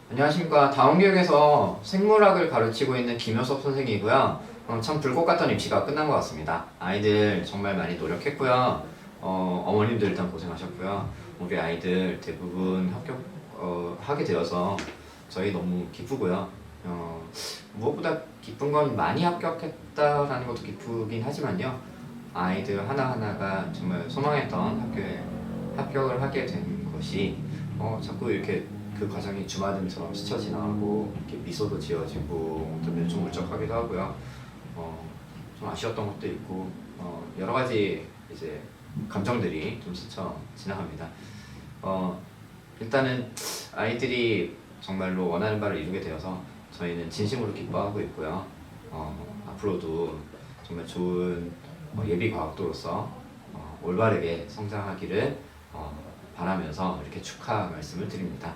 안녕하십니까. 다운교육에서 생물학을 가르치고 있는 김효섭 선생이고요. 참 불꽃 같던 입시가 끝난 것 같습니다. 아이들 정말 많이 노력했고요. 어머님들 일단 고생하셨고요. 우리 아이들 대부분 하게 되어서 저희 너무 기쁘고요. 무엇보다 기쁜 건 많이 합격했다라는 것도 기쁘긴 하지만요. 아이들 하나하나가 정말 소망했던 학교에 합격을 하게 된 것이 자꾸 이렇게 그 과정이 주마등처럼 스쳐 지나가고 이렇게 미소도 지어지고 또 좀 울적하기도 하고요. 좀 아쉬웠던 것도 있고 여러 가지 이제 감정들이 좀 스쳐 지나갑니다. 일단은 아이들이 정말로 원하는 바를 이루게 되어서 저희는 진심으로 기뻐하고 있고요. 앞으로도 정말 좋은 예비 과학도로서 올바르게 성장하기를 바라면서 이렇게 축하 말씀을 드립니다.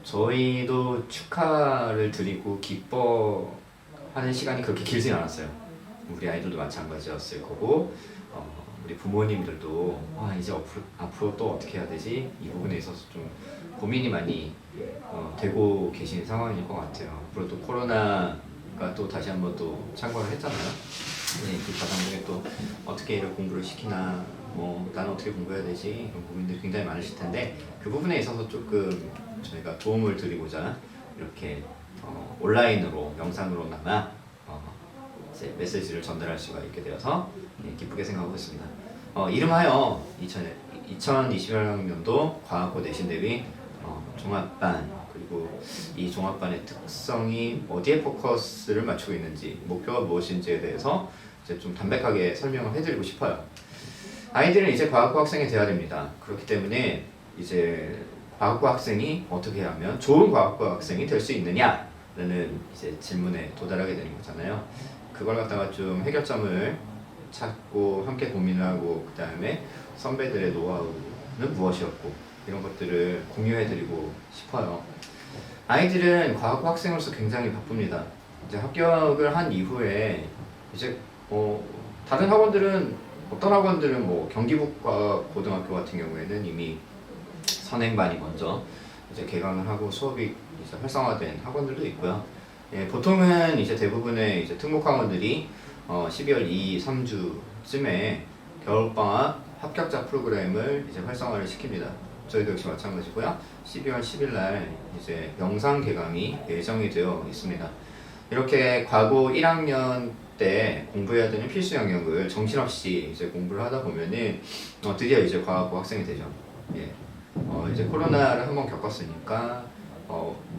저희도 축하를 드리고 기뻐하는 시간이 그렇게 길진 않았어요. 우리 아이들도 마찬가지였을 거고 우리 부모님들도 이제 앞으로 또 어떻게 해야 되지? 이 부분에 있어서 좀 고민이 많이 되고 계신 상황일 것 같아요. 앞으로 또 코로나가 또 다시 한번 또 창궐을 했잖아요. 네, 그 과정 중에 또 어떻게 애를 공부를 시키나 나는 어떻게 공부해야 되지? 이런 고민들이 굉장히 많으실 텐데 그 부분에 있어서 조금 저희가 도움을 드리고자 이렇게 온라인으로 영상으로나마 이제 메시지를 전달할 수가 있게 되어서 기쁘게 생각하고 있습니다. 이름하여 2021학년도 과학고 내신대위 종합반, 그리고 이 종합반의 특성이 어디에 포커스를 맞추고 있는지, 목표가 무엇인지에 대해서 이제 좀 담백하게 설명을 해드리고 싶어요. 아이들은 이제 과학고 학생이 되어야 됩니다. 그렇기 때문에 이제 과학고 학생이 어떻게 하면 좋은 과학고 학생이 될 수 있느냐라는 이제 질문에 도달하게 되는 거잖아요. 그걸 갖다가 좀 해결점을 찾고 함께 고민을 하고, 그 다음에 선배들의 노하우는 무엇이었고 이런 것들을 공유해드리고 싶어요. 아이들은 과학고 학생으로서 굉장히 바쁩니다. 이제 합격을 한 이후에 이제 다른 학원들은, 어떤 학원들은 경기북과 고등학교 같은 경우에는 이미 선행반이 먼저 이제 개강을 하고 수업이 이제 활성화된 학원들도 있고요. 보통은 이제 대부분의 이제 특목 학원들이 12월 2, 3주쯤에 겨울방학 합격자 프로그램을 이제 활성화를 시킵니다. 저희도 역시 마찬가지고요. 12월 10일 날 이제 영상 개강이 예정이 되어 있습니다. 이렇게 과거 1학년 때 공부해야 되는 필수 영역을 정신없이 이제 공부를 하다 보면은 드디어 이제 과학고 학생이 되죠. 이제 코로나를 한번 겪었으니까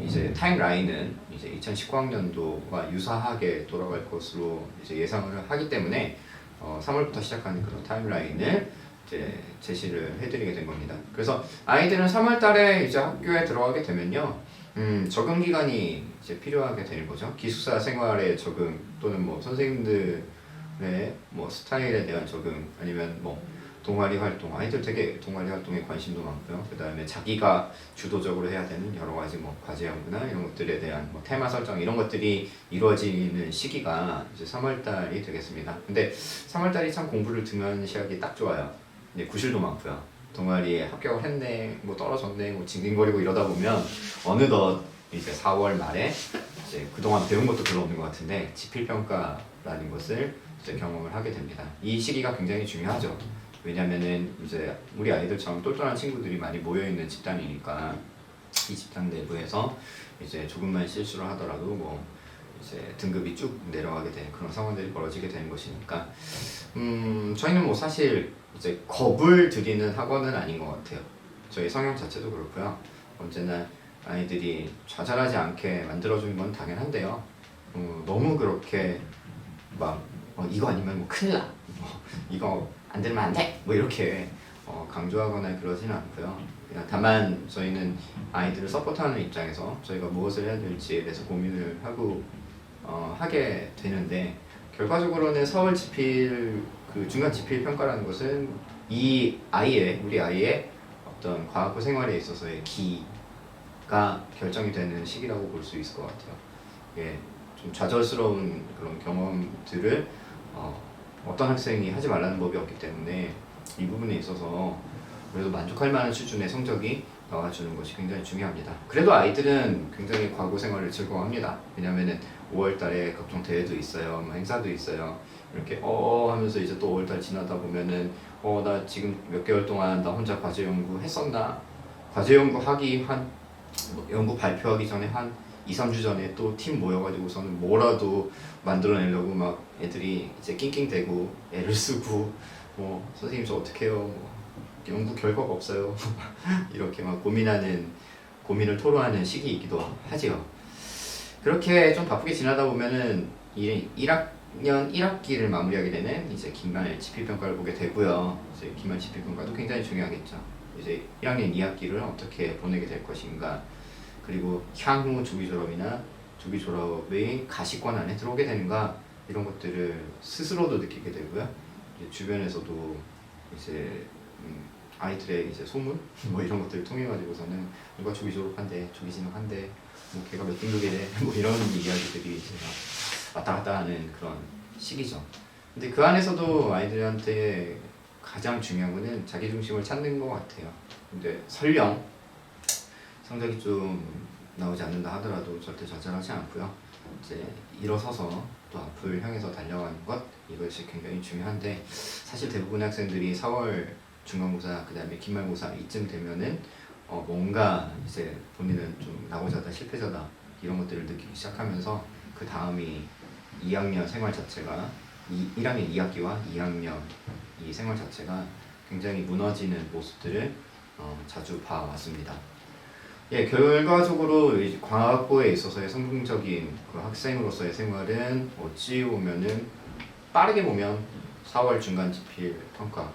이제 타임라인은 이제 2019학년도와 유사하게 돌아갈 것으로 이제 예상을 하기 때문에 3월부터 시작하는 그런 타임라인을 이제 제시를 해드리게 된 겁니다. 그래서 아이들은 3월달에 이제 학교에 들어가게 되면요, 적응 기간이 이제 필요하게 되는 거죠. 기숙사 생활의 적응, 또는 선생님들의 스타일에 대한 적응, 아니면 동아리 활동, 아이들 되게 동아리 활동에 관심도 많고요. 그 다음에 자기가 주도적으로 해야 되는 여러 가지 과제 연구나 이런 것들에 대한 테마 설정, 이런 것들이 이루어지는 시기가 이제 3월달이 되겠습니다. 근데 3월달이 참 공부를 등한시하기 딱 좋아요. 구실도 많고요. 동아리에 합격을 했네, 떨어졌네, 징징거리고 이러다 보면 어느덧 이제 4월 말에 이제 그동안 배운 것도 별로 없는 것 같은데 지필평가라는 것을 이제 경험을 하게 됩니다. 이 시기가 굉장히 중요하죠. 왜냐면은 이제 우리 아이들처럼 똘똘한 친구들이 많이 모여있는 집단이니까 이 집단 내부에서 이제 조금만 실수를 하더라도 이제 등급이 쭉 내려가게 되는 그런 상황들이 벌어지게 되는 것이니까 저희는 사실 이제 겁을 들이는 학원은 아닌 것 같아요. 저희 성향 자체도 그렇고요. 언제나 아이들이 좌절하지 않게 만들어주는 건 당연한데요. 너무 그렇게 이거 아니면 큰일 나, 이거 안 들으면 안 돼, 이렇게 강조하거나 그러지는 않고요. 그냥 다만 저희는 아이들을 서포트하는 입장에서 저희가 무엇을 해야 될지에 대해서 고민을 하고 하게 되는데, 결과적으로는 4월 지필, 그 중간 지필 평가라는 것은 우리 아이의 어떤 과학고 생활에 있어서의 기가 결정이 되는 시기라고 볼 수 있을 것 같아요. 좀 좌절스러운 그런 경험들을 어떤 학생이 하지 말라는 법이 없기 때문에 이 부분에 있어서 그래도 만족할 만한 수준의 성적이 나와주는 것이 굉장히 중요합니다. 그래도 아이들은 굉장히 과거 생활을 즐거워합니다. 왜냐면은 5월달에 각종 대회도 있어요, 뭐 행사도 있어요. 이렇게 하면서 이제 또 5월달 지나다 보면은 나 지금 몇 개월 동안 나 혼자 과제 연구 했었나? 과제 연구 하기 뭐 연구 발표하기 전에 한 2, 3주 전에 또 팀 모여가지고서는 뭐라도 만들어내려고 막 애들이 이제 낑낑대고 애를 쓰고 뭐 선생님 저 어떡해요, 뭐 연구 결과가 없어요 이렇게 막 고민을 토로하는 시기이기도 하지요. 그렇게 좀 바쁘게 지나다 보면은 1학년 1학기를 마무리하게 되는 이제 기말 지필평가를 보게 되고요. 이제 기말 지필평가도 굉장히 중요하겠죠. 이제 1학년 2학기를 어떻게 보내게 될 것인가, 그리고 향후 조기 졸업이나 조기 졸업의 가시권 안에 들어오게 되는가, 이런 것들을 스스로도 느끼게 되고요. 이제 주변에서도 이제 아이들의 이제 소문 뭐 이런 것들을 통해 가지고서는 누가 조기 졸업한대, 조기 진학한대, 뭐 걔가 몇 등급이래 뭐 이런 이야기들이 이제 왔다 갔다 하는 그런 시기죠. 근데 그 안에서도 아이들한테 가장 중요한 거는 자기 중심을 찾는 것 같아요. 근데 설령 성적이 좀 나오지 않는다 하더라도 절대 좌절하지 않고요. 이제 일어서서 또 앞을 향해서 달려가는 것, 이것이 굉장히 중요한데, 사실 대부분의 학생들이 4월 중간고사 그 다음에 기말고사 이쯤 되면은 뭔가 이제 본인은 좀 낙오자다, 실패자다, 이런 것들을 느끼기 시작하면서 그 다음이 2학년 생활 자체가 1학년 2학기와 2학년 이 생활 자체가 굉장히 무너지는 모습들을 자주 봐왔습니다. 예, 결과적으로 이제 과거에 있어서의 성공적인 그 학생으로서의 생활은 어찌 보면은 빠르게 보면 4월 중간 지필 평가가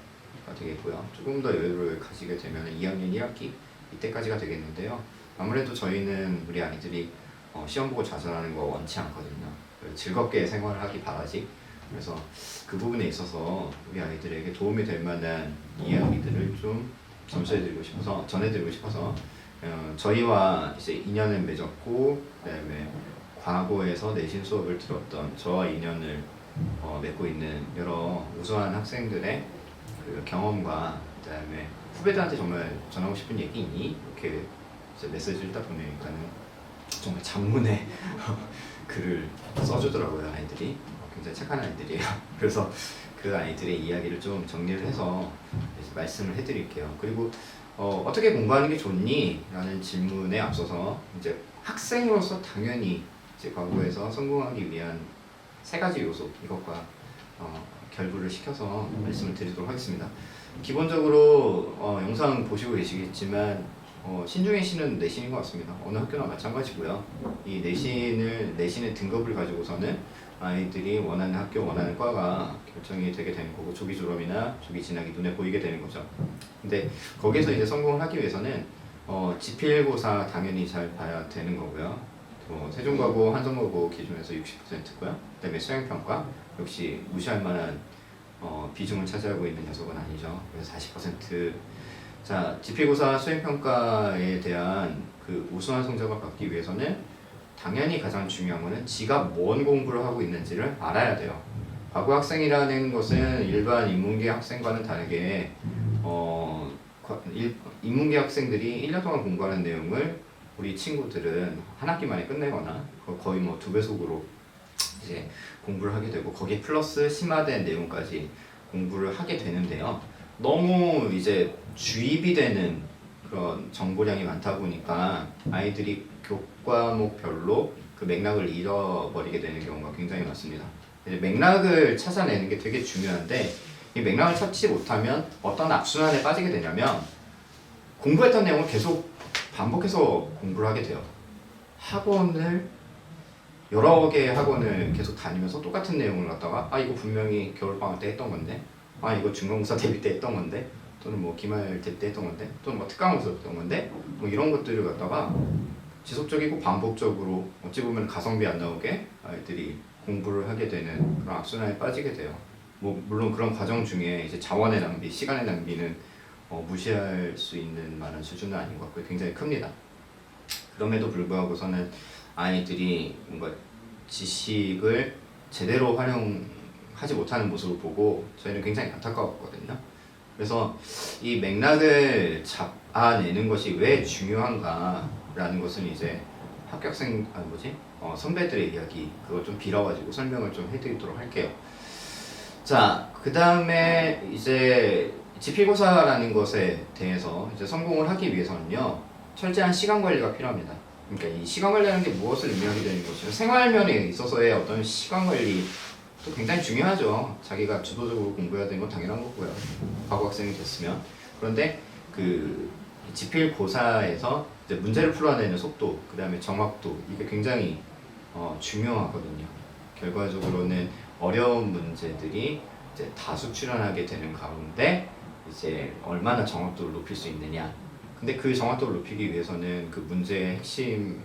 되겠고요. 조금 더 여유를 가지게 되면 2학년 1학기 이때까지가 되겠는데요. 아무래도 저희는 우리 아이들이 시험 보고 좌절하는 거 원치 않거든요. 즐겁게 생활을 하기 바라지. 그래서 그 부분에 있어서 우리 아이들에게 도움이 될 만한 이야기들을 좀 전해드리고 싶어서 저희와 이제 인연을 맺었고, 그다음에 과거에서 내신 수업을 들었던 저와 인연을 맺고 있는 여러 우수한 학생들의 그 경험과, 그다음에 후배들한테 정말 전하고 싶은 얘기 있니? 이렇게 이제 메시지를 딱 보내니까는 정말 장문의 글을 써주더라고요. 아이들이 굉장히 착한 아이들이에요. 그래서 그 아이들의 이야기를 좀 정리를 해서 말씀을 해드릴게요. 그리고 어떻게 공부하는 게 좋니? 라는 질문에 앞서서 이제 학생으로서 당연히 이제 과거에서 성공하기 위한 3가지 요소, 이것과 결부를 시켜서 말씀을 드리도록 하겠습니다. 기본적으로 영상 보시고 계시겠지만 신중해 씨는 내신인 것 같습니다. 어느 학교나 마찬가지고요. 이 내신의 등급을 가지고서는 아이들이 원하는 학교, 원하는 과가 결정이 되게 되는 거고, 조기 졸업이나 조기 진학이 눈에 보이게 되는 거죠. 근데 거기서 이제 성공을 하기 위해서는 지필고사 당연히 잘 봐야 되는 거고요. 세종과고, 한성과고 기준에서 60%고요. 그다음에 수행평가 역시 무시할 만한 비중을 차지하고 있는 녀석은 아니죠. 그래서 40%. 자, 지필고사 수행평가에 대한 그 우수한 성적을 받기 위해서는 당연히 가장 중요한 거는 지가 뭔 공부를 하고 있는지를 알아야 돼요. 과거 학생이라는 것은 일반 인문계 학생과는 다르게 인문계 학생들이 1년 동안 공부하는 내용을 우리 친구들은 한 학기 만에 끝내거나 거의 뭐 2배속으로 이제 공부를 하게 되고, 거기에 플러스 심화된 내용까지 공부를 하게 되는데요. 너무 이제 주입이 되는 그런 정보량이 많다 보니까 아이들이 교과목별로 그 맥락을 잃어버리게 되는 경우가 굉장히 많습니다. 맥락을 찾아내는 게 되게 중요한데, 이 맥락을 찾지 못하면 어떤 악순환에 빠지게 되냐면 공부했던 내용을 계속 반복해서 공부를 하게 돼요. 여러 개의 학원을 계속 다니면서 똑같은 내용을 갖다가 이거 분명히 겨울방학 때 했던 건데, 이거 중간고사 대비 때 했던 건데, 또는 뭐 기말 대비 때 했던 건데, 또는 뭐 특강고사 했던 건데, 뭐 이런 것들을 갖다가 지속적이고 반복적으로 어찌 보면 가성비 안 나오게 아이들이 공부를 하게 되는 그런 악순환에 빠지게 돼요. 뭐 물론 그런 과정 중에 이제 자원의 낭비, 시간의 낭비는 무시할 수 있는 만한 수준은 아닌 것 같고요. 굉장히 큽니다. 그럼에도 불구하고서는 아이들이 뭔가 지식을 제대로 활용하지 못하는 모습을 보고 저희는 굉장히 안타까웠거든요. 그래서 이 맥락을 잡아내는 것이 왜 중요한가라는 것은 이제 합격생 선배들의 이야기 그걸 좀 빌어가지고 설명을 좀 해드리도록 할게요. 자, 그 다음에 이제 지필고사라는 것에 대해서 이제 성공을 하기 위해서는요 철저한 시간 관리가 필요합니다. 그러니까 이 시간 관리라는 게 무엇을 의미하게 되는 것이죠? 생활면에 있어서의 어떤 시간 관리도 굉장히 중요하죠. 자기가 주도적으로 공부해야 되는 건 당연한 거고요. 과거 학생이 됐으면. 그런데 그 지필고사에서 이제 문제를 풀어내는 속도, 그 다음에 정확도 이게 굉장히 중요하거든요. 결과적으로는 어려운 문제들이 이제 다수 출현하게 되는 가운데 이제 얼마나 정확도를 높일 수 있느냐. 근데 그 정확도를 높이기 위해서는 그 문제의 핵심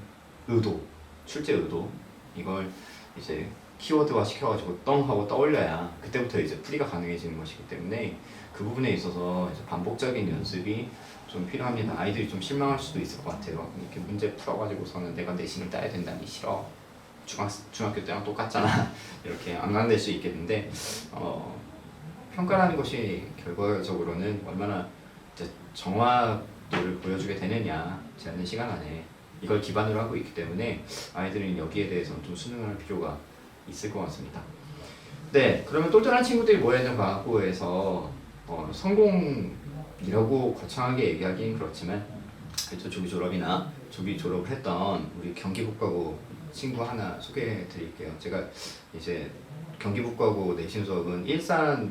의도, 출제 의도 이걸 이제 키워드화 시켜가지고 떵 하고 떠올려야 그때부터 이제 풀이가 가능해지는 것이기 때문에 그 부분에 있어서 이제 반복적인 연습이 좀 필요합니다. 아이들이 좀 실망할 수도 있을 것 같아요. 이렇게 문제 풀어가지고서는 내가 내신을 따야 된다니 싫어. 중학교 때랑 똑같잖아. 이렇게 안강될 수 있겠는데 평가라는 것이 결과적으로는 얼마나 이제 정확도를 보여주게 되느냐 제한된 시간 안에 이걸 기반으로 하고 있기 때문에 아이들은 여기에 대해서는 좀 수능을 할 필요가 있을 것 같습니다. 네, 그러면 똘똘한 친구들이 모여있는 과학고에서 성공이라고 거창하게 얘기하기는 그렇지만 그래도 조기 졸업이나 조기 졸업을 했던 우리 경기북과고 친구 하나 소개해 드릴게요. 제가 이제 경기북과고 내신 수업은 일산을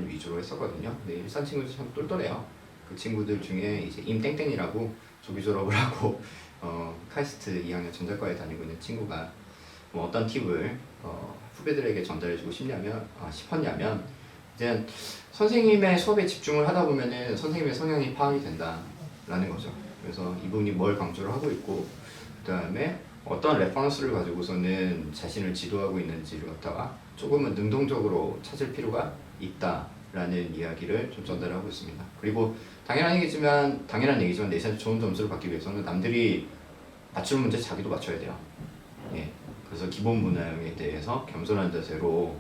위주로 했었거든요. 근데 일산 친구들 참 똘똘해요. 그 친구들 중에 이제 임땡땡이라고 조기 졸업을 하고 카이스트 2학년 전자과에 다니고 있는 친구가 뭐 어떤 팁을 후배들에게 전달해주고 싶었냐면 이제 선생님의 수업에 집중을 하다 보면은 선생님의 성향이 파악이 된다라는 거죠. 그래서 이분이 뭘 강조를 하고 있고 그 다음에 어떤 레퍼런스를 가지고서는 자신을 지도하고 있는지를 갖다가 조금은 능동적으로 찾을 필요가 있다라는 이야기를 좀 전달하고 있습니다. 그리고 당연한 얘기지만 내신에서 좋은 점수를 받기 위해서는 남들이 맞추는 문제 자기도 맞춰야 돼요. 예. 그래서 기본 문항에 대해서 겸손한 자세로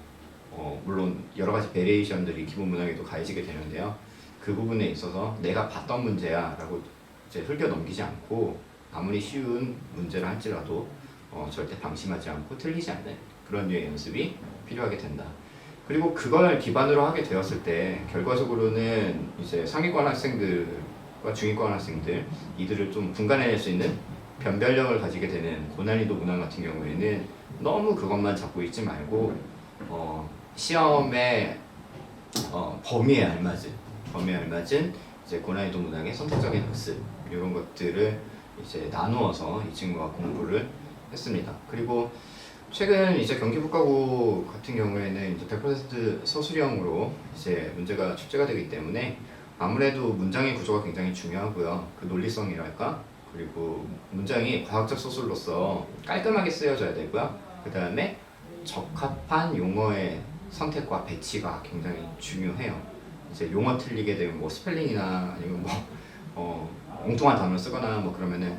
물론 여러 가지 베리에이션들이 기본 문항에도 가해지게 되는데요. 그 부분에 있어서 내가 봤던 문제야라고 이제 흘겨 넘기지 않고 아무리 쉬운 문제를 할지라도 절대 방심하지 않고 틀리지 않는 그런 류의 연습이 필요하게 된다. 그리고 그걸 기반으로 하게 되었을 때 결과적으로는 이제 상위권 학생들과 중위권 학생들 이들을 좀 분간해낼 수 있는 변별력을 가지게 되는 고난이도 문항 같은 경우에는 너무 그것만 잡고 있지 말고 시험의 범위에 알맞은 이제 고난이도 문항의 선택적인 학습 이런 것들을 이제 나누어서 이 친구가 공부를 했습니다. 그리고 최근 이제 경기북과고 같은 경우에는 이제 100% 서술형으로 이제 문제가 출제가 되기 때문에 아무래도 문장의 구조가 굉장히 중요하고요. 그 논리성이랄까 그리고 문장이 과학적 서술로서 깔끔하게 쓰여져야 되고요. 그 다음에 적합한 용어의 선택과 배치가 굉장히 중요해요. 이제 용어 틀리게 되면 뭐 스펠링이나 아니면 엉뚱한 단어를 쓰거나 뭐 그러면은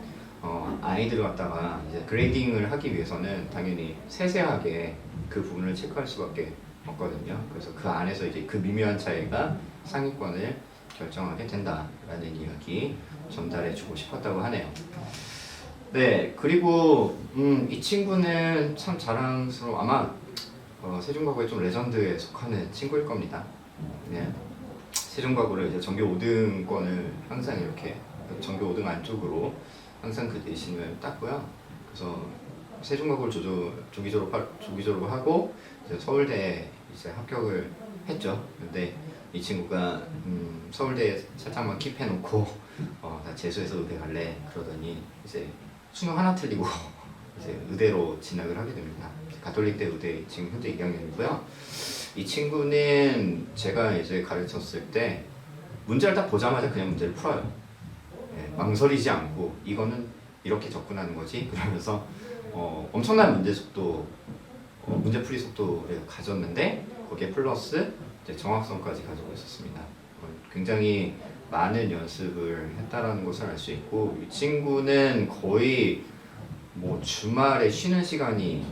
아이들을 갖다가 이제 그레이딩을 하기 위해서는 당연히 세세하게 그 부분을 체크할 수밖에 없거든요. 그래서 그 안에서 이제 그 미묘한 차이가 상위권을 결정하게 된다라는 이야기 전달해주고 싶었다고 하네요. 네, 그리고 이 친구는 참 자랑스러워 아마 세종과고의 좀 레전드에 속하는 친구일 겁니다. 네. 세종과고를 이제 전교 5등권을 항상 이렇게 전교 5등 안쪽으로 항상 그 내신을 땄고요. 그래서 세종과고를 조기 졸업을 하고 이제 서울대에 이제 합격을 했죠. 근데 이 친구가 서울대에 살짝만 킵해놓고 나 재수해서 의대 갈래 그러더니 이제 수능 하나 틀리고 이제 의대로 진학을 하게 됩니다. 가톨릭대 의대 지금 현재 2학년이고요. 이 친구는 제가 이제 가르쳤을 때 문제를 딱 보자마자 그냥 문제를 풀어요. 예, 망설이지 않고 이거는 이렇게 접근하는 거지 그러면서 엄청난 문제 속도, 문제풀이 속도를 가졌는데 거기에 플러스 이제 정확성까지 가지고 있었습니다. 굉장히 많은 연습을 했다라는 것을 알 수 있고 이 친구는 거의 뭐 주말에 쉬는 시간이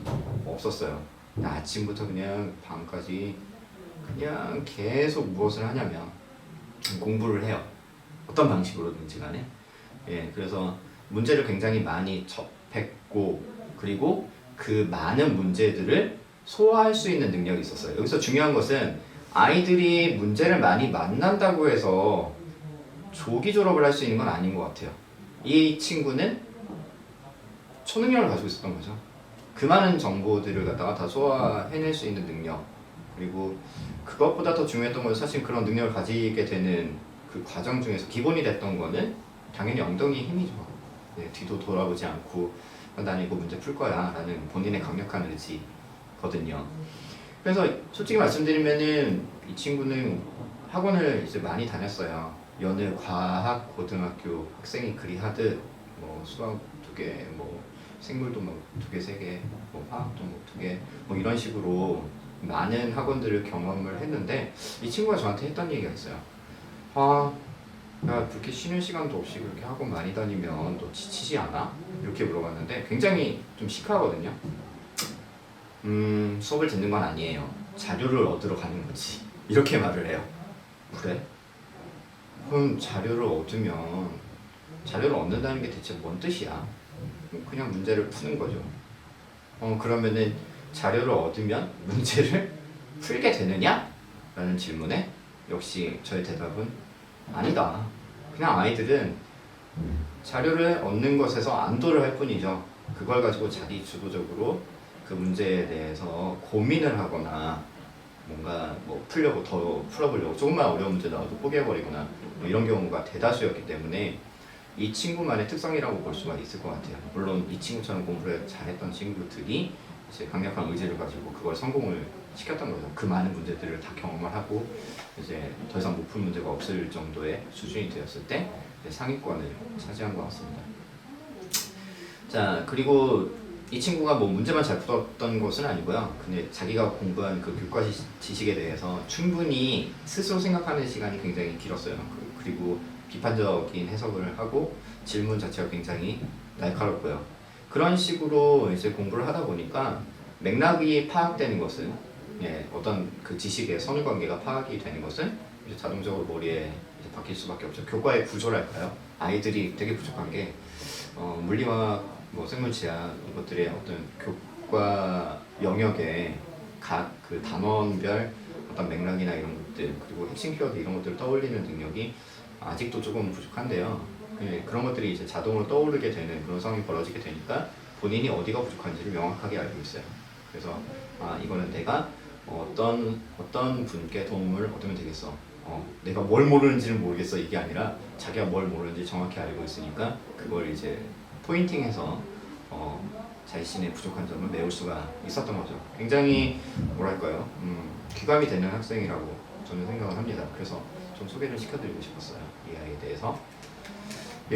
없었어요. 아침부터 그냥 밤까지 그냥 계속 무엇을 하냐면 공부를 해요. 어떤 방식으로든지 간에. 예, 그래서 문제를 굉장히 많이 접했고, 그리고 그 많은 문제들을 소화할 수 있는 능력이 있었어요. 여기서 중요한 것은 아이들이 문제를 많이 만난다고 해서 조기 졸업을 할 수 있는 건 아닌 것 같아요. 이 친구는 초능력을 가지고 있었던 거죠. 그 많은 정보들을 갖다가 다 소화해낼 수 있는 능력, 그리고 그것보다 더 중요했던 건 사실 그런 능력을 가지게 되는 그 과정 중에서 기본이 됐던 거는 당연히 엉덩이의 힘이죠. 네, 뒤도 돌아보지 않고 난 이거 문제 풀 거야 라는 본인의 강력한 의지거든요. 그래서 솔직히 말씀드리면은 이 친구는 학원을 이제 많이 다녔어요. 여느 과학 고등학교 학생이 그리 하듯 뭐 수학 2개, 뭐 생물도 뭐 2개, 3개, 뭐 화학도 뭐 2개, 뭐 이런 식으로 많은 학원들을 경험을 했는데 이 친구가 저한테 했던 얘기가 있어요. 야, 그렇게 쉬는 시간도 없이 그렇게 학원 많이 다니면 너 지치지 않아? 이렇게 물어봤는데 굉장히 좀 시크하거든요. 수업을 듣는 건 아니에요. 자료를 얻으러 가는 거지. 이렇게 말을 해요. 그래? 그럼 자료를 얻는다는 게 대체 뭔 뜻이야? 그냥 문제를 푸는 거죠. 그러면은 자료를 얻으면 문제를 풀게 되느냐? 라는 질문에 역시 저의 대답은 아니다. 그냥 아이들은 자료를 얻는 것에서 안도를 할 뿐이죠. 그걸 가지고 자기 주도적으로 그 문제에 대해서 고민을 하거나 뭔가 뭐 더 풀어보려고 조금만 어려운 문제 나와도 포기해버리거나 뭐 이런 경우가 대다수였기 때문에 이 친구만의 특성이라고 볼 수가 있을 것 같아요. 물론 이 친구처럼 공부를 잘했던 친구들이 이제 강력한 의지를 가지고 그걸 성공을 시켰던 거죠. 그 많은 문제들을 다 경험을 하고 이제 더 이상 못 푼 문제가 없을 정도의 수준이 되었을 때 상위권을 차지한 것 같습니다. 자, 그리고 이 친구가 뭐 문제만 잘 풀었던 것은 아니고요. 근데 자기가 공부한 그 교과 지식에 대해서 충분히 스스로 생각하는 시간이 굉장히 길었어요. 그리고 비판적인 해석을 하고 질문 자체가 굉장히 날카롭고요. 그런 식으로 이제 공부를 하다 보니까 맥락이 파악되는 것은 어떤 그 지식의 선후관계가 파악이 되는 것은 이제 자동적으로 머리에 이제 박힐 수밖에 없죠. 교과의 구조랄까요? 아이들이 되게 부족한 게 물리와 뭐 생물치약 이것들의 어떤 교과 영역에 각 그 단원별 어떤 맥락이나 이런 것들 그리고 핵심 키워드 이런 것들을 떠올리는 능력이 아직도 조금 부족한데요. 그런 것들이 이제 자동으로 떠오르게 되는 그런 상황이 벌어지게 되니까 본인이 어디가 부족한지를 명확하게 알고 있어요. 그래서 이거는 내가 어떤 분께 도움을 얻으면 되겠어. 내가 뭘 모르는지는 모르겠어 이게 아니라 자기가 뭘 모르는지 정확히 알고 있으니까 그걸 이제 포인팅해서 자신의 부족한 점을 메울 수가 있었던 거죠. 굉장히 뭐랄까요, 귀감이 되는 학생이라고 저는 생각을 합니다. 그래서 좀 소개를 시켜드리고 싶었어요, 이 아이에 대해서.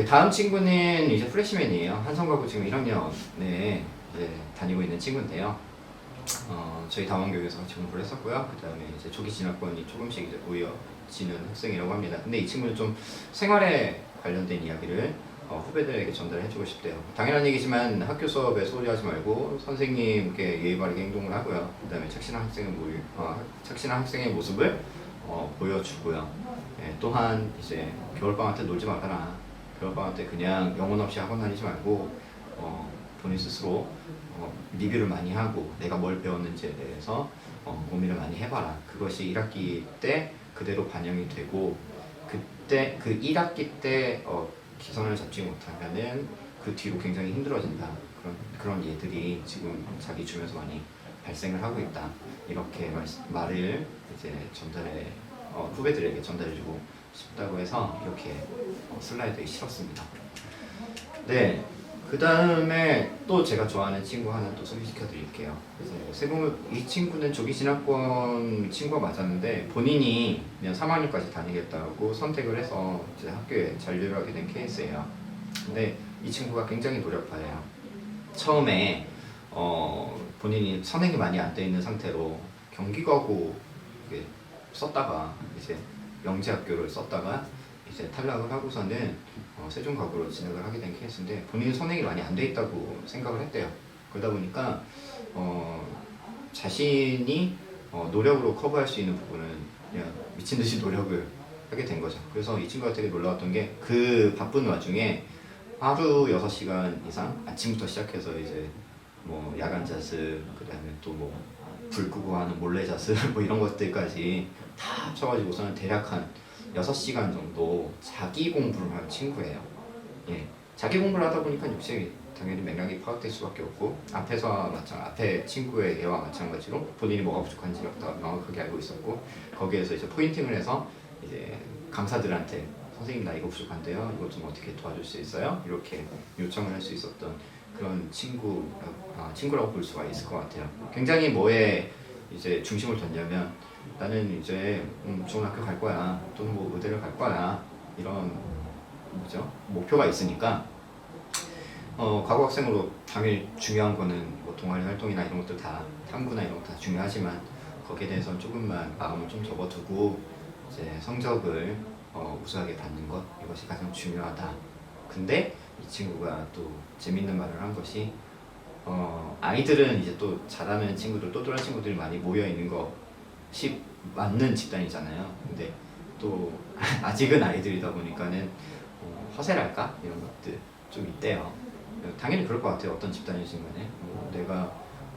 다음 친구는 이제 프레시맨이에요. 한성가고 지금 1학년에 이제 다니고 있는 친구인데요. 저희 당원교육에서 같이 공부를 했었고요. 그 다음에 이제 조기 진학권이 조금씩 이제 보여지는 학생이라고 합니다. 근데 이 친구는 좀 생활에 관련된 이야기를 후배들에게 전달해주고 싶대요. 당연한 얘기지만 학교 수업에 소홀히 하지 말고 선생님께 예의 바르게 행동을 하고요. 그 다음에 착실한 학생의 모습을 보여주고요. 또한 이제 겨울방학 때 놀지 말아라. 겨울방학 때 그냥 영혼 없이 학원 다니지 말고 본인 스스로 리뷰를 많이 하고 내가 뭘 배웠는지에 대해서 고민을 많이 해봐라. 그것이 1학기 때 그대로 반영이 되고 그때 그 1학기 때 기선을 잡지 못하면은 그 뒤로 굉장히 힘들어진다. 그런 예들이 지금 자기 주변에서 많이 발생을 하고 있다. 이렇게 말을 이제 후배들에게 전달해주고 싶다고 해서 이렇게 슬라이드에 실었습니다. 네. 그 다음에 또 제가 좋아하는 친구 하나 또 소개시켜 드릴게요. 그래서 이 친구는 조기 진학권 친구가 맞았는데 본인이 그냥 3학년까지 다니겠다고 선택을 해서 이제 학교에 잔류를 하게 된 케이스예요. 근데 이 친구가 굉장히 노력파예요. 처음에 본인이 선행이 많이 안 돼 있는 상태로 경기과고 썼다가 이제 영재학교를 썼다가 이제 탈락을 하고서는 세종과고로 진학을 하게 된 케이스인데 본인은 선행이 많이 안 돼 있다고 생각을 했대요. 그러다 보니까 자신이 노력으로 커버할 수 있는 부분은 그냥 미친 듯이 노력을 하게 된 거죠. 그래서 이 친구가 되게 놀라웠던 게 그 바쁜 와중에 하루 6시간 이상 아침부터 시작해서 이제 뭐 야간 자습, 그다음에 또 뭐 불 끄고 하는 몰래 자습 뭐 이런 것들까지 다 합쳐가지고서는 대략 한 6시간 정도 자기 공부를 한 친구예요. 예, 자기 공부를 하다 보니까 역시 당연히 맥락이 파악될 수밖에 없고 앞에 친구의 예와 마찬가지로 본인이 뭐가 부족한지 명확하게 알고 있었고 거기에서 이제 포인팅을 해서 이제 강사들한테 선생님 나 이거 부족한데요. 이거 좀 어떻게 도와줄 수 있어요? 이렇게 요청을 할 수 있었던 그런 친구라고 볼 수가 있을 것 같아요. 굉장히 뭐에 이제 중심을 뒀냐면 나는 이제 좋은 학교 갈 거야 또는 뭐 의대를 갈 거야 이런 뭐죠? 목표가 있으니까 과거 학생으로 당연히 중요한 거는 뭐 동아리 활동이나 이런 것들 다 탐구나 이런 거 다 중요하지만 거기에 대해서는 조금만 마음을 좀 접어두고 이제 성적을 우수하게 받는 것 이것이 가장 중요하다. 근데 이 친구가 또 재밌는 말을 한 것이 아이들은 이제 또 잘하는 친구들 또또한 친구들이 많이 모여 있는 것이 맞는 집단이잖아요. 근데 또 아직은 아이들이다 보니까는 허세랄까 이런 것들 좀 있대요. 당연히 그럴 것 같아요. 어떤 집단이든 간에 내가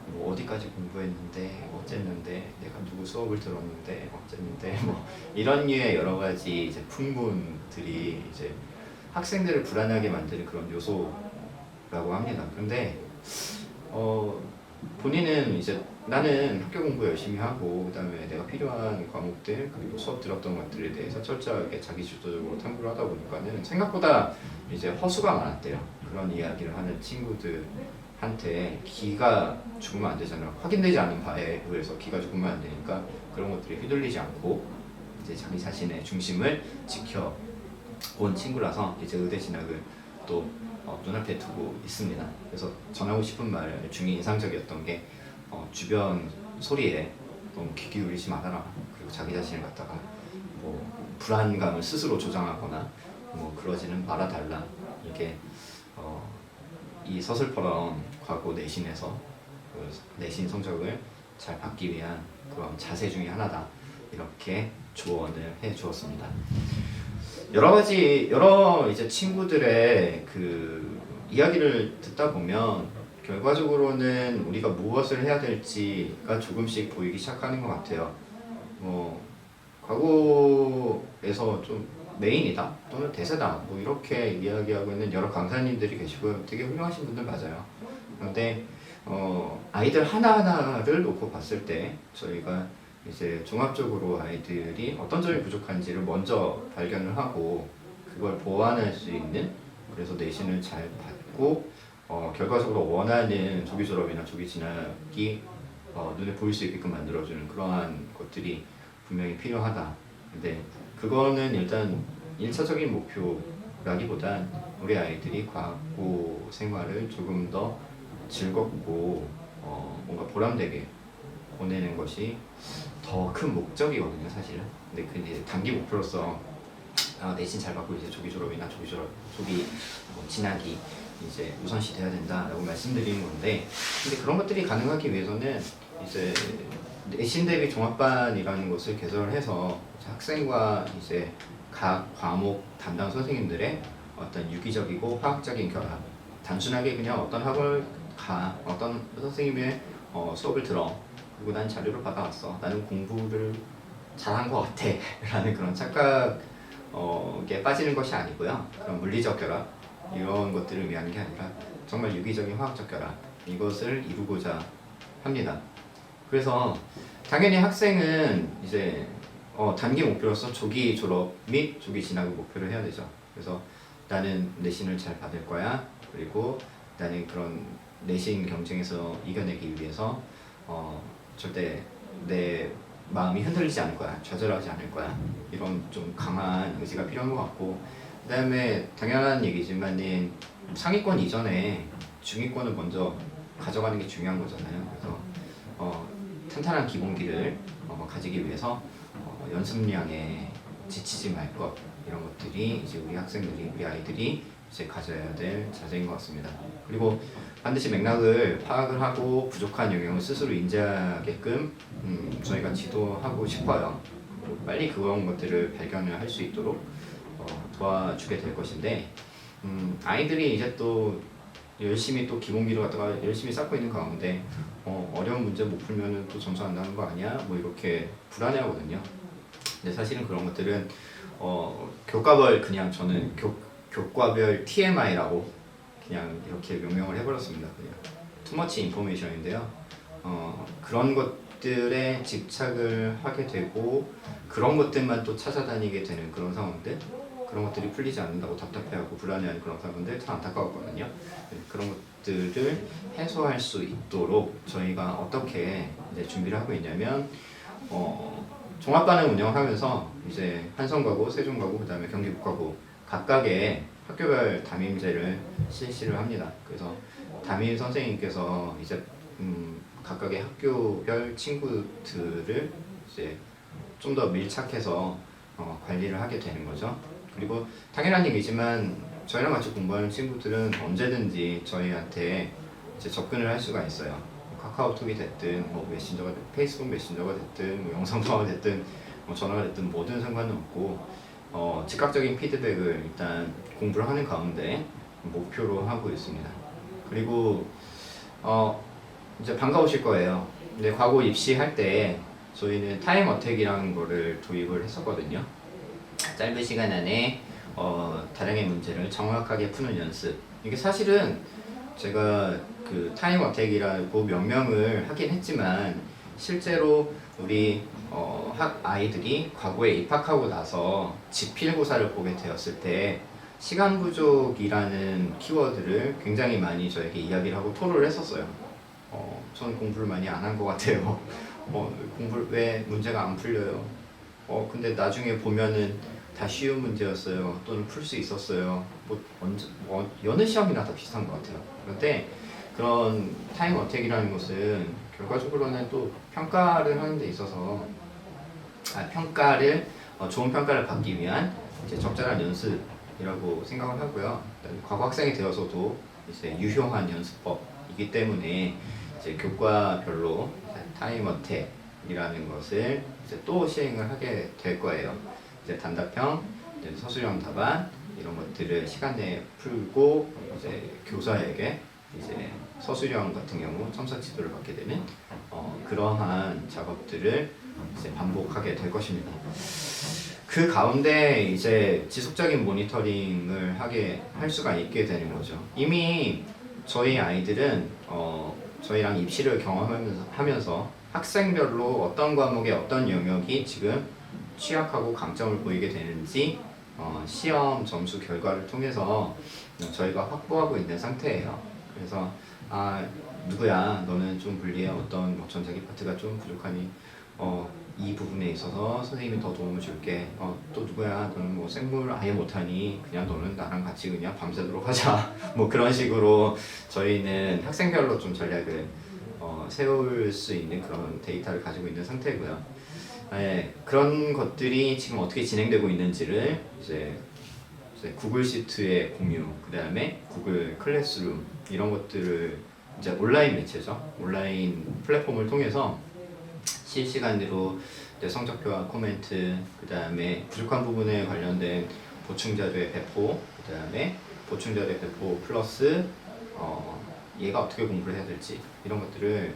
뭐 어디까지 공부했는데 어쨌는데 내가 누구 수업을 들었는데 어쨌는데 뭐 이런 류의 여러 가지 이제 풍문들이 이제 학생들을 불안하게 만드는 그런 요소라고 합니다. 근데 본인은 이제 나는 학교 공부 열심히 하고 그다음에 내가 필요한 과목들 그리고 수업 들었던 것들에 대해서 철저하게 자기 주도적으로 탐구를 하다 보니까는 생각보다 이제 허수가 많았대요. 그런 이야기를 하는 친구들한테 기가 죽으면 안 되잖아요. 확인되지 않은 바에 의해서 기가 죽으면 안 되니까 그런 것들이 휘둘리지 않고 이제 자기 자신의 중심을 지켜온 친구라서 이제 의대 진학을 또 눈앞에 두고 있습니다. 그래서 전하고 싶은 말 중에 인상적이었던 게 주변 소리에 너무 귀 기울이지 말아라. 그리고 자기 자신을 갖다가 뭐 불안감을 스스로 조장하거나 뭐 그러지는 말아달라. 이게 이 서슬퍼런 과거 내신에서 그 내신 성적을 잘 받기 위한 그런 자세 중에 하나다. 이렇게 조언을 해 주었습니다. 여러 이제 친구들의 그 이야기를 듣다 보면 결과적으로는 우리가 무엇을 해야 될지가 조금씩 보이기 시작하는 것 같아요. 과거에서 좀 메인이다 또는 대세다 뭐 이렇게 이야기하고 있는 여러 강사님들이 계시고요. 되게 훌륭하신 분들 맞아요. 그런데 아이들 하나하나를 놓고 봤을 때 저희가 이제 종합적으로 아이들이 어떤 점이 부족한지를 먼저 발견을 하고 그걸 보완할 수 있는 그래서 내신을 잘 받고 결과적으로 원하는 조기 졸업이나 조기 진학이 눈에 보일 수 있게끔 만들어주는 그러한 것들이 분명히 필요하다. 근데 그거는 일단 1차적인 목표라기보단 우리 아이들이 과학고 생활을 조금 더 즐겁고 뭔가 보람되게 보내는 것이 더 큰 목적이거든요, 사실은. 근데 그 이제 단기 목표로서 내신 잘 받고 이제 조기 졸업이나 조기 진학이 이제 우선시 돼야 된다라고 말씀드리는 건데, 근데 그런 것들이 가능하기 위해서는 이제 내신 대비 종합반이라는 것을 개설을 해서 학생과 이제 각 과목 담당 선생님들의 어떤 유기적이고 화학적인 결합, 단순하게 그냥 어떤 학원을 어떤 선생님의 수업을 들어 그리고 난 자료를 받아왔어, 나는 공부를 잘한 것 같아 라는 그런 착각에 빠지는 것이 아니고요. 그런 물리적 결합 이런 것들을 위한 게 아니라 정말 유기적인 화학적 결합 이것을 이루고자 합니다. 그래서 당연히 학생은 이제 단기 목표로서 조기 졸업 및 조기 진학을 목표로 해야 되죠. 그래서 나는 내신을 잘 받을 거야. 그리고 나는 그런 내신 경쟁에서 이겨내기 위해서 절대 내 마음이 흔들리지 않을 거야. 좌절하지 않을 거야. 이런 좀 강한 의지가 필요한 것 같고, 그 다음에 당연한 얘기지만은 상위권 이전에 중위권을 먼저 가져가는 게 중요한 거잖아요. 그래서 탄탄한 기본기를 가지기 위해서 연습량에 지치지 말 것, 이런 것들이 이제 우리 아이들이 이제 가져야 될 자세인 것 같습니다. 그리고 반드시 맥락을 파악을 하고 부족한 영역을 스스로 인지하게끔 저희가 지도하고 싶어요. 그리고 빨리 그런 것들을 발견을 할 수 있도록 도와주게 될 것인데 아이들이 이제 또 열심히 또 기본기를 갖다가 열심히 쌓고 있는 가운데 어려운 문제 못 풀면은 또 점수 안 나는 거 아니야? 뭐 이렇게 불안해하거든요. 근데 사실은 그런 것들은 교과별 그냥 저는 교과별 TMI라고 그냥 이렇게 명명을 해버렸습니다. 그냥 too much information인데요. 그런 것들에 집착을 하게 되고 그런 것들만 또 찾아다니게 되는 그런 상황들, 그런 것들이 풀리지 않는다고 답답해하고 불안해하는 그런 상황들 참 안타까웠거든요. 그런 것들을 해소할 수 있도록 저희가 어떻게 이제 준비를 하고 있냐면 종합반을 운영하면서 이제 한성가고, 세종가고, 그다음에 경기북가고 각각의 학교별 담임제를 실시를 합니다. 그래서 담임 선생님께서 이제 각각의 학교별 친구들을 이제 좀 더 밀착해서 관리를 하게 되는 거죠. 그리고 당연한 얘기지만 저희랑 같이 공부하는 친구들은 언제든지 저희한테 이제 접근을 할 수가 있어요. 카카오톡이 됐든 뭐 메신저가 페이스북 메신저가 됐든 뭐 영상통화가 됐든 뭐 전화가 됐든 뭐든 상관은 없고 즉각적인 피드백을 일단 공부를 하는 가운데 목표로 하고 있습니다. 그리고 이제 반가우실 거예요. 근데 과거 입시할 때 저희는 타임 어택이라는 거를 도입을 했었거든요. 짧은 시간 안에 다량의 문제를 정확하게 푸는 연습. 이게 사실은 제가 그 타임 어택이라고 명명을 하긴 했지만 실제로 우리 학 아이들이 과거에 입학하고 나서 지필고사를 보게 되었을 때 시간 부족이라는 키워드를 굉장히 많이 저에게 이야기를 하고 토로를 했었어요. 저는 공부를 많이 안 한 것 같아요. 공부를 왜 문제가 안 풀려요? 근데 나중에 보면은 다 쉬운 문제였어요. 또는 풀 수 있었어요. 여느 시험이나 다 비슷한 것 같아요. 그런데 그런 타임 어택이라는 것은 결과적으로는 또 평가를 하는 데 있어서 좋은 평가를 받기 위한 이제 적절한 연습이라고 생각을 하고요. 과거 학생이 되어서도 이제 유효한 연습법이기 때문에 이제 교과별로 타임 어택이라는 것을 이제 또 시행을 하게 될 거예요. 이제 단답형, 이제 서술형 답안 이런 것들을 시간 내에 풀고 이제 교사에게 이제 서술형 같은 경우 첨삭 지도를 받게 되는 그러한 작업들을 이제 반복하게 될 것입니다. 그 가운데 이제 지속적인 모니터링을 할 수가 있게 되는 거죠. 이미 저희 아이들은 저희랑 입시를 경험하면서 학생별로 어떤 과목의 어떤 영역이 지금 취약하고 강점을 보이게 되는지 시험 점수 결과를 통해서 저희가 확보하고 있는 상태예요. 그래서 누구야 너는 좀 불리해, 어떤 전자기 파트가 좀 부족하니 이 부분에 있어서 선생님이 더 도움을 줄게. 또 누구야 너는 뭐 생물 아예 못하니 그냥 너는 나랑 같이 그냥 밤새도록 하자. 뭐 그런 식으로 저희는 학생별로 좀 전략을 세울 수 있는 그런 데이터를 가지고 있는 상태고요. 그런 것들이 지금 어떻게 진행되고 있는지를 이제 구글 시트의 공유, 그 다음에 구글 클래스룸 이런 것들을 이제 온라인 매체죠. 온라인 플랫폼을 통해서 실시간으로 성적표와 코멘트, 그 다음에 부족한 부분에 관련된 보충 자료의 배포, 그 다음에 보충 자료의 배포 플러스 얘가 어떻게 공부를 해야 될지 이런 것들을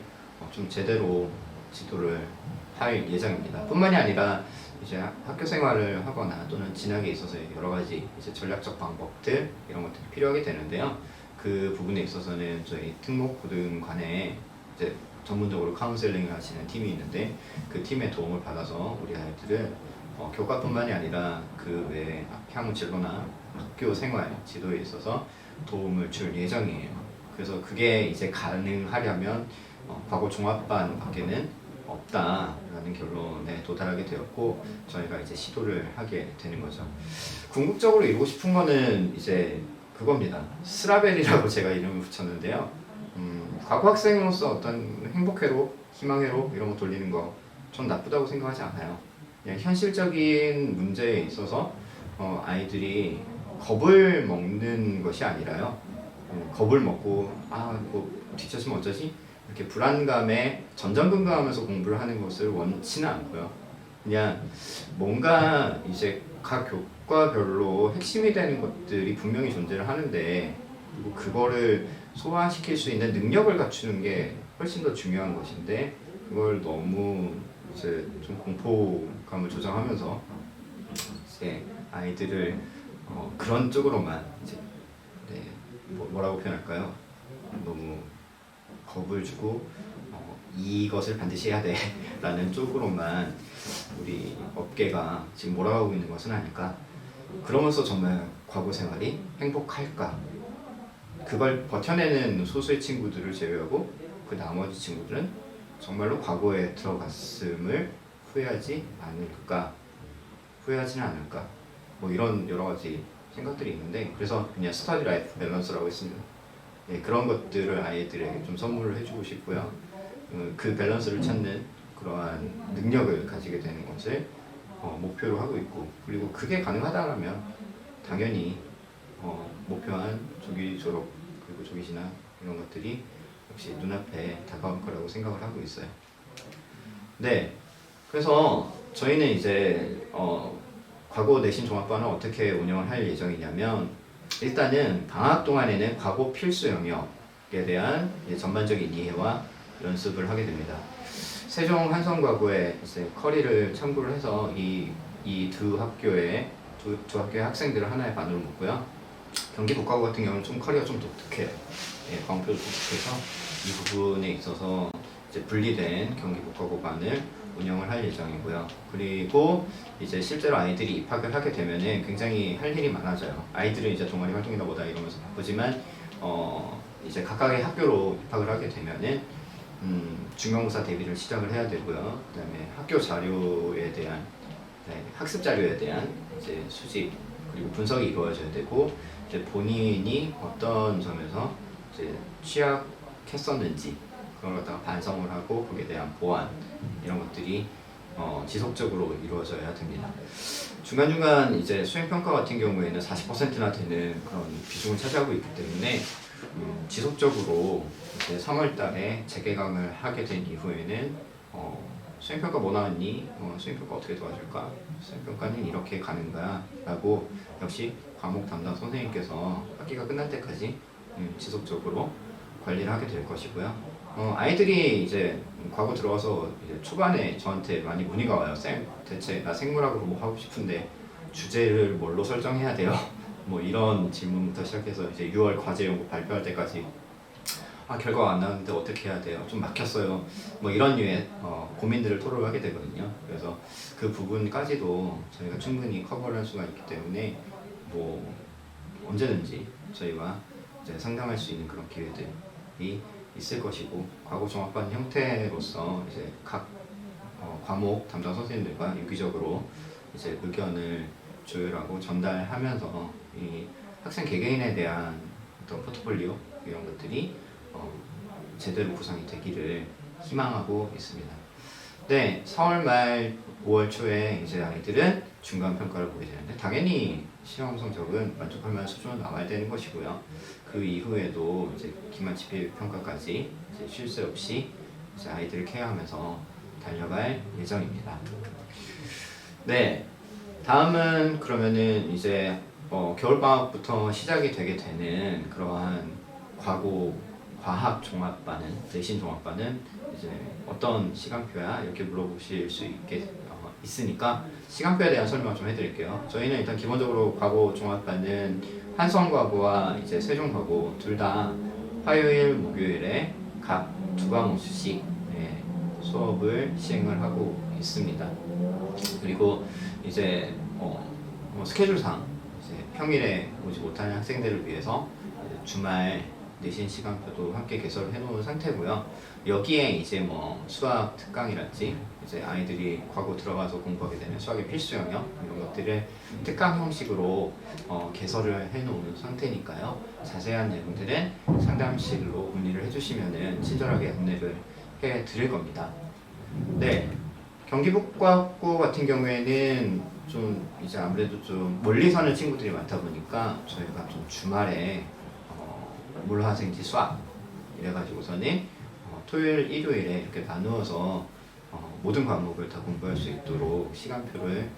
좀 제대로 지도를 할 예정입니다. 뿐만이 아니라 이제 학교 생활을 하거나 또는 진학에 있어서 여러 가지 이제 전략적 방법들 이런 것들이 필요하게 되는데요. 그 부분에 있어서는 저희 특목고등관에 이제 전문적으로 카운셀링을 하시는 팀이 있는데 그 팀의 도움을 받아서 우리 아이들을 교과뿐만이 아니라 그 외에 향후 진로나 학교 생활 지도에 있어서 도움을 줄 예정이에요. 그래서 그게 이제 가능하려면 과거 종합반 밖에는 없다라는 결론에 도달하게 되었고 저희가 이제 시도를 하게 되는 거죠. 궁극적으로 이루고 싶은 거는 이제 그겁니다. 스라벨이라고 제가 이름을 붙였는데요. 과거 학생으로서 어떤 행복회로, 희망회로 이런 거 돌리는 거 전 나쁘다고 생각하지 않아요. 그냥 현실적인 문제에 있어서 아이들이 겁을 먹는 것이 아니라요. 겁을 먹고 뭐 뒤처지면 어쩌지? 이렇게 불안감에 전전긍긍하면서 공부를 하는 것을 원치는 않고요. 그냥 뭔가 이제 각 교과별로 핵심이 되는 것들이 분명히 존재를 하는데 그리고 그거를 소화시킬 수 있는 능력을 갖추는 게 훨씬 더 중요한 것인데 그걸 너무 이제 좀 공포감을 조장하면서 이제 아이들을 그런 쪽으로만 이제 네, 뭐라고 표현할까요? 너무 겁을 주고 이것을 반드시 해야 돼라는 쪽으로만 우리 업계가 지금 몰아가고 있는 것은 아닐까. 그러면서 정말 과거 생활이 행복할까? 그걸 버텨내는 소수의 친구들을 제외하고 그 나머지 친구들은 정말로 과거에 들어갔음을 후회하지 않을까? 후회하지는 않을까? 뭐 이런 여러 가지 생각들이 있는데 그래서 그냥 스터디 라이프 밸런스라고 했습니다. 네, 그런 것들을 아이들에게 좀 선물을 해주고 싶고요. 그 밸런스를 찾는 그러한 능력을 가지게 되는 것을 목표로 하고 있고 그리고 그게 가능하다면 당연히 목표한 조기 졸업 그리고 조기 진학 이런 것들이 역시 눈앞에 다가올 거라고 생각을 하고 있어요. 네, 그래서 저희는 이제 과거 내신 종합반을 어떻게 운영을 할 예정이냐면 일단은 방학 동안에는 과거 필수 영역에 대한 전반적인 이해와 연습을 하게 됩니다. 세종 한성과고의 이제 커리를 참고를 해서 이 두 학교의 두 학교의 학생들을 하나의 반으로 묶고요. 경기북과고 같은 경우는 좀 커리가 좀 독특해요. 예, 광표도 독특해서 이 부분에 있어서 이제 분리된 경기북과고 반을 운영을 할 예정이고요. 그리고 이제 실제로 아이들이 입학을 하게 되면은 굉장히 할 일이 많아져요. 아이들은 이제 동아리 활동이나 뭐다 이러면서 바쁘지만 이제 각각의 학교로 입학을 하게 되면은 중간고사 대비를 시작을 해야 되고요. 그다음에 학교 자료에 대한 학습 자료에 대한 이제 수집 그리고 분석이 이루어져야 되고 이제 본인이 어떤 점에서 이제 취약했었는지 그걸 갖다가 반성을 하고 거기에 대한 보완 이런 것들이 지속적으로 이루어져야 됩니다. 중간중간 이제 수행평가 같은 경우에는 40%나 되는 그런 비중을 차지하고 있기 때문에 지속적으로 이제 3월달에 재개강을 하게 된 이후에는 수행평가 뭐 나왔니? 수행평가 어떻게 도와줄까? 수행평가는 이렇게 가는 거야 라고 역시 과목 담당 선생님께서 학기가 끝날 때까지 지속적으로 관리를 하게 될 것이고요. 아이들이 이제 과거 들어와서 이제 초반에 저한테 많이 문의가 와요. 쌤, 대체 나 생물학으로 뭐 하고 싶은데 주제를 뭘로 설정해야 돼요? 뭐 이런 질문부터 시작해서 이제 6월 과제 연구 발표할 때까지 결과가 안 나왔는데 어떻게 해야 돼요? 좀 막혔어요. 뭐 이런 류의 고민들을 토로하게 되거든요. 그래서 그 부분까지도 저희가 충분히 커버를 할 수가 있기 때문에 뭐 언제든지 저희와 이제 상담할 수 있는 그런 기회들이 있을 것이고 과거 종합반 형태로서 이제 각 과목 담당 선생님들과 유기적으로 이제 의견을 조율하고 전달하면서 이 학생 개개인에 대한 어떤 포트폴리오 이런 것들이 제대로 구성이 되기를 희망하고 있습니다. 네, 4월 말 5월 초에 이제 아이들은 중간 평가를 보게 되는데 당연히 시험 성적은 만족할 만한 수준으로 나와야 되는 것이고요. 그 이후에도 이제 기말 지필 평가까지 이제 쉴 새 없이 이제 아이들을 케어하면서 달려갈 예정입니다. 네, 다음은 그러면은 이제 겨울 방학부터 시작이 되게 되는 그러한 과학 종합반은 내신 종합반은 이제 어떤 시간표야 이렇게 물어보실 수 있으니까 시간표에 대한 설명을 좀 해드릴게요. 저희는 일단 기본적으로 과거 종합반은 한성과고와 이제 세종과고 둘 다 화요일, 목요일에 각 2과목씩 수업을 시행을 하고 있습니다. 그리고 이제 스케줄상 이제 평일에 오지 못하는 학생들을 위해서 주말 내신 시간표도 함께 개설을 해놓은 상태고요. 여기에 이제 뭐 수학 특강이랄지 이제 아이들이 과거 들어가서 공부하게 되는 수학의 필수 영역 이런 것들을 특강 형식으로 개설을 해놓은 상태니까요. 자세한 내용들은 상담실로 문의를 해주시면은 친절하게 안내를 해드릴 겁니다. 네, 경기북과고 같은 경우에는 좀 이제 아무래도 좀 멀리 사는 친구들이 많다 보니까 저희가 좀 주말에 물화생지 수학 이래가지고서는 토요일, 일요일에 이렇게 나누어서 모든 과목을 다 공부할 수 있도록 시간표를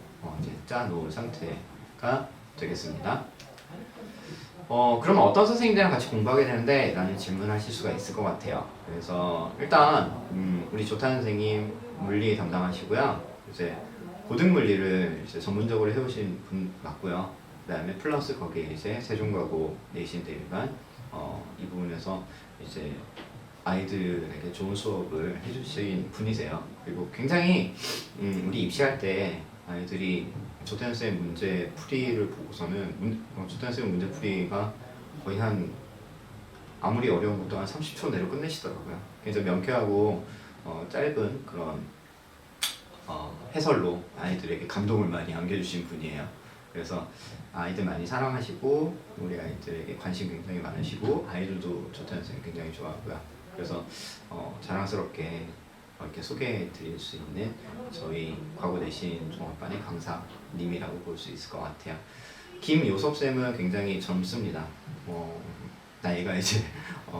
이제 짜놓은 상태가 되겠습니다. 그럼 어떤 선생님들이랑 같이 공부하게 되는데? 라는 질문하실 수가 있을 것 같아요. 그래서 일단 우리 조탄 선생님 물리 담당하시고요. 이제 고등 물리를 이제 전문적으로 해오신 분 맞고요. 그다음에 플러스 거기에 이제 세종과고 내신 대비반 이 부분에서 이제 아이들에게 좋은 수업을 해주신 분이세요. 그리고 굉장히 우리 입시할 때 아이들이 조태현 쌤 문제 풀이를 보고서는 조태현 쌤 문제 풀이가 거의 한 아무리 어려운 것도 한 30초 내로 끝내시더라고요. 굉장히 명쾌하고 짧은 그런 해설로 아이들에게 감동을 많이 안겨주신 분이에요. 그래서 아이들 많이 사랑하시고 우리 아이들에게 관심 굉장히 많으시고 아이들도 조태현 쌤 굉장히 좋아하고요. 그래서 자랑스럽게 이렇게 소개해 드릴 수 있는 저희 과거 내신 종합반의 강사님이라고 볼 수 있을 것 같아요. 김요섭쌤은 굉장히 젊습니다. 나이가 이제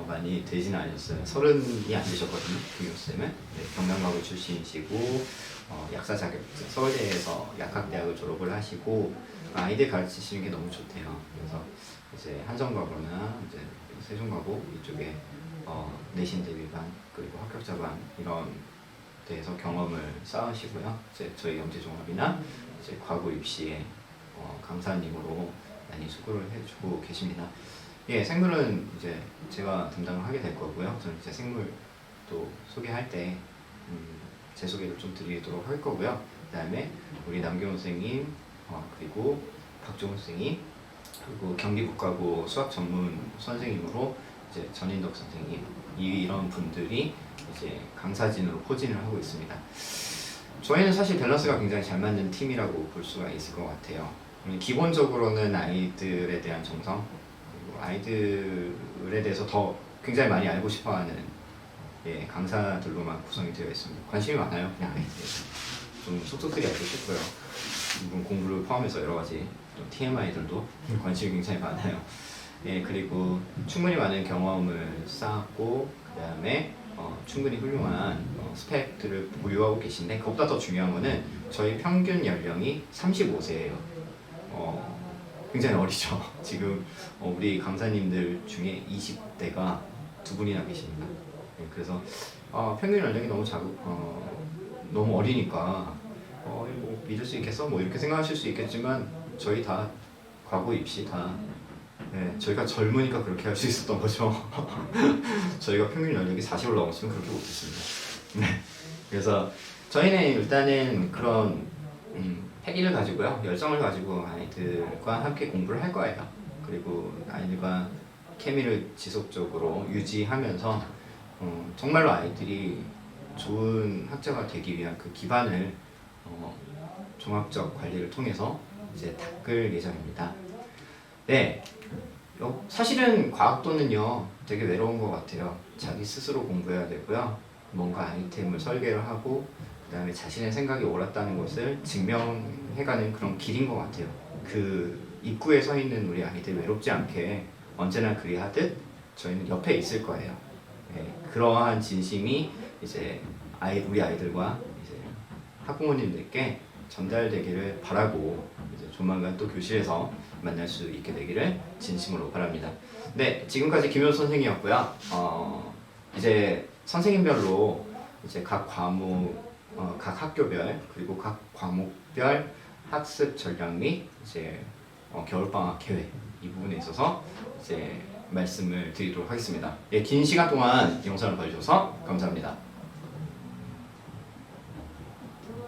많이 되지는 않으셨어요. 30이 안 되셨거든요. 김요섭쌤은 네, 경남과고 출신이시고 약사 자격증 서울대에서 약학대학을 졸업을 하시고 아이들 가르치시는 게 너무 좋대요. 그래서 이제 한성과고나 이제 세종과고 이쪽에 내신 대비반 그리고 합격자반 이런 데에서 경험을 쌓으시고요. 이제 저희 영재종합이나 이제 과거 입시에 강사님으로 많이 수고를 해주고 계십니다. 예, 생물은 이제 제가 담당을 하게 될 거고요. 저는 이제 생물 또 소개할 때 제 소개를 좀 드리도록 할 거고요. 그다음에 우리 남경훈 선생님 그리고 박종훈 선생님 그리고 경기북가고 수학 전문 선생님으로 이제 전인덕 선생님 이런 분들이 이제 강사진으로 포진을 하고 있습니다. 저희는 사실 밸런스가 굉장히 잘 맞는 팀이라고 볼 수가 있을 것 같아요. 기본적으로는 아이들에 대한 정성 그리고 아이들에 대해서 더 굉장히 많이 알고 싶어하는 강사들로만 구성이 되어 있습니다. 관심이 많아요. 그냥 아이들에 좀 속속들이 알고 싶고요. 물론 공부를 포함해서 여러 가지 TMI들도 관심이 굉장히 많아요. 예, 그리고 충분히 많은 경험을 쌓았고 그 다음에 충분히 훌륭한 스펙들을 보유하고 계신데 그것보다 더 중요한 거는 저희 평균 연령이 35세예요. 굉장히 어리죠. 지금 우리 강사님들 중에 20대가 2분이나 계십니다. 예, 그래서 평균 연령이 너무 너무 어리니까 뭐 믿을 수 있겠어? 뭐 이렇게 생각하실 수 있겠지만 저희 다 과거 입시 다 저희가 젊으니까 그렇게 할 수 있었던 거죠. 저희가 평균 연령이 40을 넘었으면 그렇게 못했습니다. 네. 그래서 저희는 일단은 그런 패기를 가지고요, 열정을 가지고 아이들과 함께 공부를 할 거예요. 그리고 아이들과 케미를 지속적으로 유지하면서 정말로 아이들이 좋은 학자가 되기 위한 그 기반을 종합적 관리를 통해서 이제 닦을 예정입니다. 네, 사실은 과학도는요 되게 외로운 것 같아요. 자기 스스로 공부해야 되고요. 뭔가 아이템을 설계를 하고 그 다음에 자신의 생각이 옳았다는 것을 증명해가는 그런 길인 것 같아요. 그 입구에 서 있는 우리 아이들 외롭지 않게 언제나 그리하듯 저희는 옆에 있을 거예요. 네, 그러한 진심이 이제 우리 아이들과 이제 학부모님들께 전달되기를 바라고 이제 조만간 또 교실에서 만날 수 있게 되기를 진심으로 바랍니다. 네, 지금까지 김효수 선생님이었고요. 이제 선생님별로 이제 각 과목, 각 학교별 그리고 각 과목별 학습 전략 및 이제 겨울방학 계획 이 부분에 있어서 이제 말씀을 드리도록 하겠습니다. 예, 긴 시간 동안 영상을 봐주셔서 감사합니다.